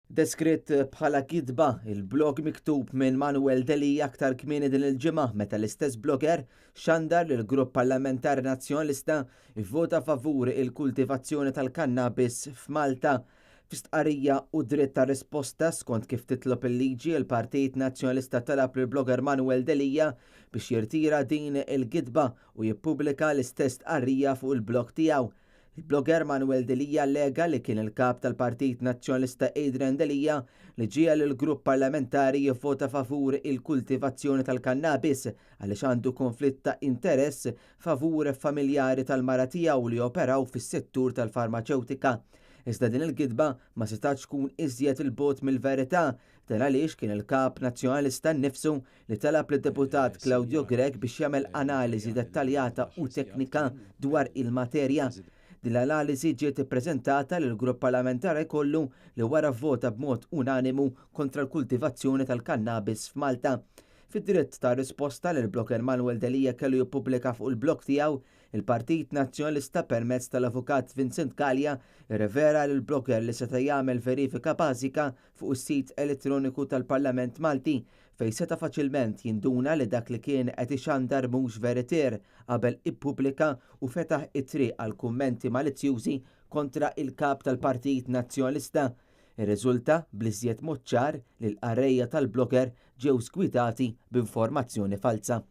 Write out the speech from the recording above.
Deskritt bħala kidba il-blog miktub minn Manuel Deli aktar kmieni din il-ġimgħa meta l-istess blogger xandar li l-Grupp Parlamentari Nazzjonalista ivvota favur il-kultivazzjoni tal-kannabis f'Malta. F'istqarrija u dritt ta' risposta skont kif titlob il-liġi il-Partit Nazzjonalista talab lill blogger Manuel Delija biex jirtira din il-kidba u jippubblika l-istess stqarrija fuq il-blog tiegħu. Il-blogger Manuel Delija allega li kien il-kap tal-Partit Nazzjonalista Adrian Delija li ġie l-grupp parlamentari jivvota favur il-kultivazzjoni tal-kannabis għaliex għandu konflitt ta' interess favur familjari tal-mara tiegħu li operaw fis-settur tal-farmaceutika. Iżda din il-kidba ma setax tkun iżjed il-bot mill-verità dan għaliex kien il-kap nazzjonalista nnifsu li talab lid-deputat Claudio Grech biex jagħmel analiżi dettaljata u teknika dwar il-materja. Din l-analiżi ġiet ippreżentata lill grupp parlamentari kollu li wara vvota b'mod unanimu kontra l-kultivazzjoni tal-kannabis f'Malta. Fid-dritt ta' risposta li l-blogger Manuel Delija kellu jippubblika fuq il-blog tiegħu, il-Partit Nazzjonalista permezz tal-Avukat Vincent Gallia irrivera lill blogger li seta' jagħmel verifika bażika fuq is-sit elettroniku tal-Parlament Malti fejn seta' faċilment jinduna li dak li kien qed ixandar mhux veritier qabel ippubblika u fetaħ it-triq għal kummenti malizzjużi kontra il-kap tal-Partit Nazzjonalista. Ir-riżulta bl-iżjed mod ċar li l-qarrejja tal-blogger ġew skwitati b'informazzjoni falsa.